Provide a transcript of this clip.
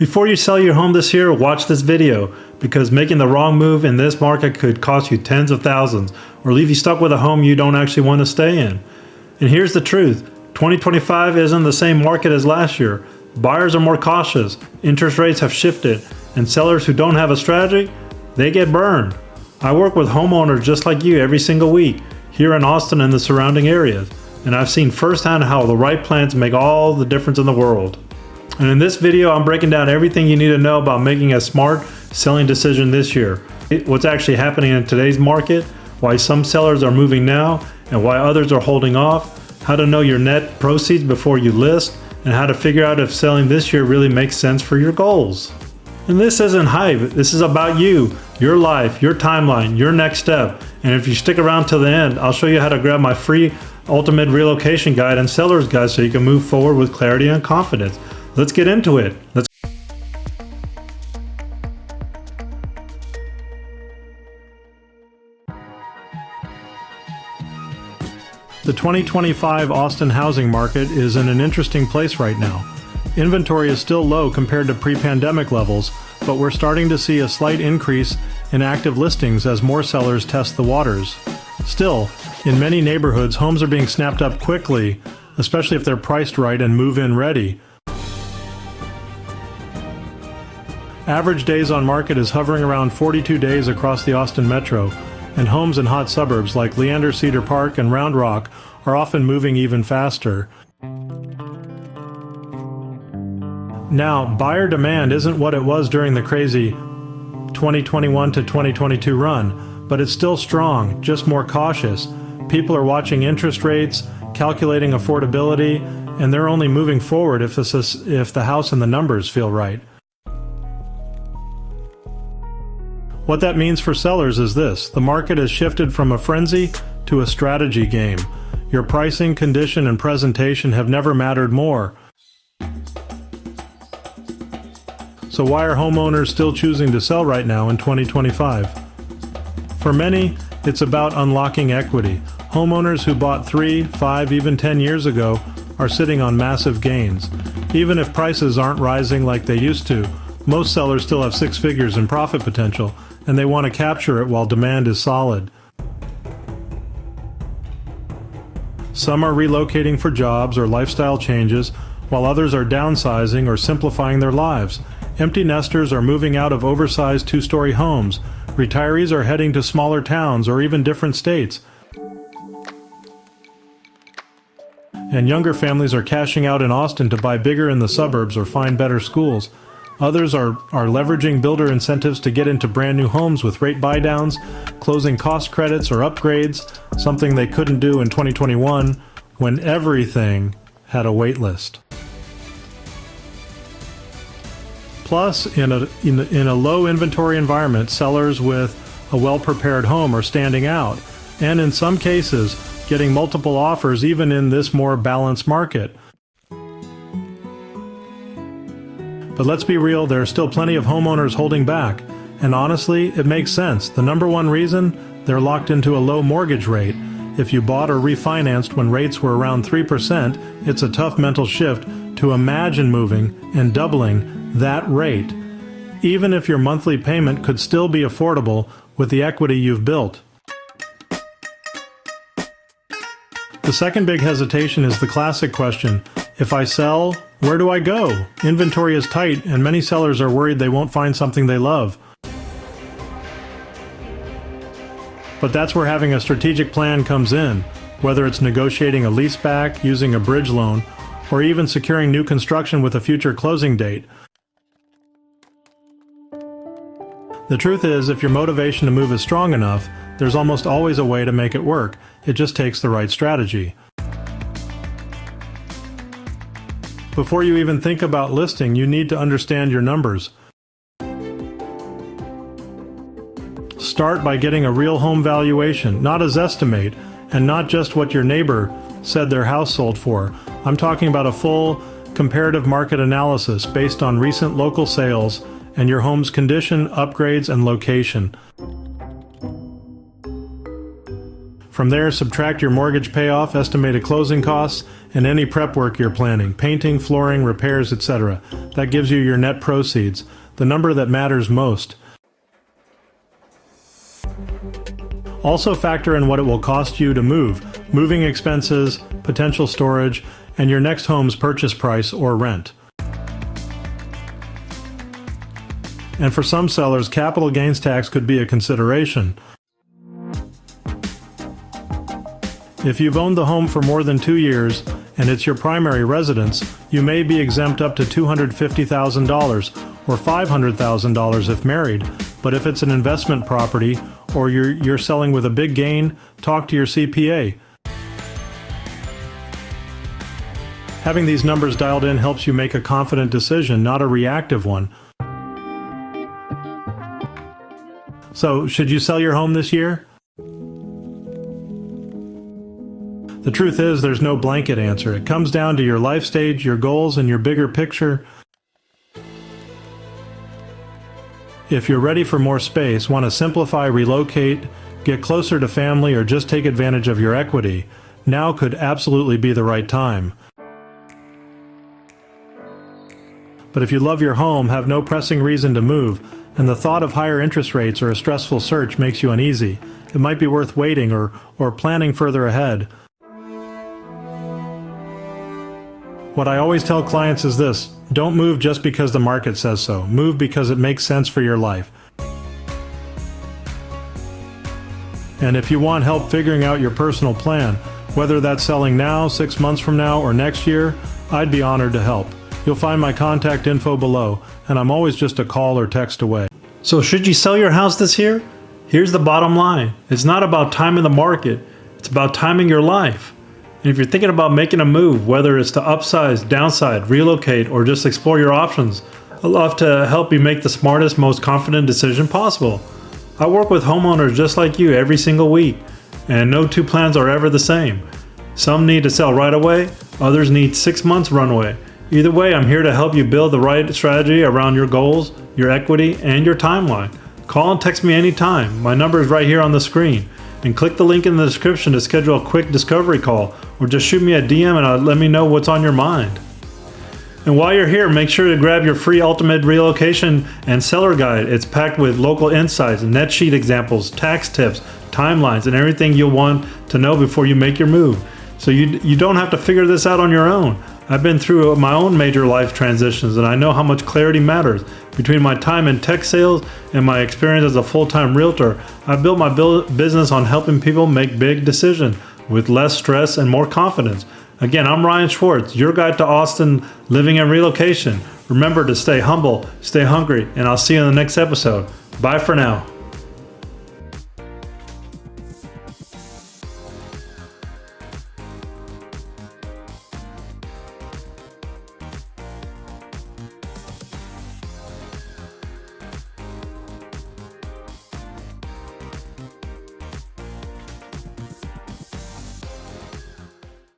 Before you sell your home this year, watch this video, because making the wrong move in this market could cost you tens of thousands or leave you stuck with a home you don't actually want to stay in. And here's the truth, 2025 isn't the same market as last year. Buyers are more cautious, interest rates have shifted, and sellers who don't have a strategy, they get burned. I work with homeowners just like you every single week here in Austin and the surrounding areas, and I've seen firsthand how the right plans make all the difference in the world. And in this video, I'm breaking down everything you need to know about making a smart selling decision this year. What's actually happening in today's market, why some sellers are moving now, and why others are holding off, how to know your net proceeds before you list, and how to figure out if selling this year really makes sense for your goals. And this isn't hype, this is about you, your life, your timeline, your next step. And if you stick around till the end, I'll show you how to grab my free ultimate relocation guide and seller's guide so you can move forward with clarity and confidence. Let's get into it. The 2025 Austin housing market is in an interesting place right now. Inventory is still low compared to pre-pandemic levels, but we're starting to see a slight increase in active listings as more sellers test the waters. Still, in many neighborhoods, homes are being snapped up quickly, especially if they're priced right and move-in ready. Average days on market is hovering around 42 days across the Austin metro, and homes in hot suburbs like Leander, Cedar Park, and Round Rock are often moving even faster. Now, buyer demand isn't what it was during the crazy 2021 to 2022 run, but it's still strong, just more cautious. People are watching interest rates, calculating affordability, and they're only moving forward if the house and the numbers feel right. What that means for sellers is this: the market has shifted from a frenzy to a strategy game. Your pricing, condition, and presentation have never mattered more. So why are homeowners still choosing to sell right now in 2025? For many, it's about unlocking equity. Homeowners who bought 3, 5, even 10 years ago are sitting on massive gains. Even if prices aren't rising like they used to, most sellers still have 6 figures in profit potential, and they want to capture it while demand is solid. Some are relocating for jobs or lifestyle changes, while others are downsizing or simplifying their lives. Empty nesters are moving out of oversized 2-story homes. Retirees are heading to smaller towns or even different states. And younger families are cashing out in Austin to buy bigger in the suburbs or find better schools. Others are leveraging builder incentives to get into brand new homes with rate buydowns, closing cost credits or upgrades, something they couldn't do in 2021 when everything had a wait list. Plus, in a low inventory environment, sellers with a well-prepared home are standing out, and in some cases, getting multiple offers even in this more balanced market. But let's be real, there are still plenty of homeowners holding back. And honestly, it makes sense. The number one reason? They're locked into a low mortgage rate. If you bought or refinanced when rates were around 3%, it's a tough mental shift to imagine moving and doubling that rate, even if your monthly payment could still be affordable with the equity you've built. The second big hesitation is the classic question: if I sell, where do I go? Inventory is tight, and many sellers are worried they won't find something they love. But that's where having a strategic plan comes in, whether it's negotiating a leaseback, using a bridge loan, or even securing new construction with a future closing date. The truth is, if your motivation to move is strong enough, there's almost always a way to make it work. It just takes the right strategy. Before you even think about listing, you need to understand your numbers. Start by getting a real home valuation, not a Zestimate, and not just what your neighbor said their house sold for. I'm talking about a full comparative market analysis based on recent local sales and your home's condition, upgrades, and location. From there, subtract your mortgage payoff, estimated closing costs, and any prep work you're planning, painting, flooring, repairs, etc. That gives you your net proceeds, the number that matters most. Also factor in what it will cost you to move, moving expenses, potential storage, and your next home's purchase price or rent. And for some sellers, capital gains tax could be a consideration. If you've owned the home for more than 2 years and it's your primary residence, you may be exempt up to $250,000 or $500,000 if married. But if it's an investment property or you're selling with a big gain, talk to your CPA. Having these numbers dialed in helps you make a confident decision, not a reactive one. So, should you sell your home this year? The truth is, there's no blanket answer. It comes down to your life stage, your goals, and your bigger picture. If you're ready for more space, want to simplify, relocate, get closer to family, or just take advantage of your equity, now could absolutely be the right time. But if you love your home, have no pressing reason to move, and the thought of higher interest rates or a stressful search makes you uneasy, it might be worth waiting or planning further ahead. What I always tell clients is this: don't move just because the market says so. Move because it makes sense for your life. And if you want help figuring out your personal plan, whether that's selling now, 6 months from now, or next year, I'd be honored to help. You'll find my contact info below, and I'm always just a call or text away. So should you sell your house this year? Here's the bottom line. It's not about timing the market. It's about timing your life. And if you're thinking about making a move, whether it's to upsize, downsize, relocate, or just explore your options, I'd love to help you make the smartest, most confident decision possible. I work with homeowners just like you every single week, and no two plans are ever the same. Some need to sell right away, others need 6 months runway. Either way, I'm here to help you build the right strategy around your goals, your equity, and your timeline. Call and text me anytime. My number is right here on the screen. And click the link in the description to schedule a quick discovery call, or just shoot me a DM and let me know what's on your mind. And while you're here, make sure to grab your free Ultimate Relocation and Seller Guide. It's packed with local insights, net sheet examples, tax tips, timelines, and everything you'll want to know before you make your move. So you don't have to figure this out on your own. I've been through my own major life transitions, and I know how much clarity matters. Between my time in tech sales and my experience as a full-time realtor, I've built my business on helping people make big decisions with less stress and more confidence. Again, I'm Ryan Schwartz, your guide to Austin living and relocation. Remember to stay humble, stay hungry, and I'll see you in the next episode. Bye for now.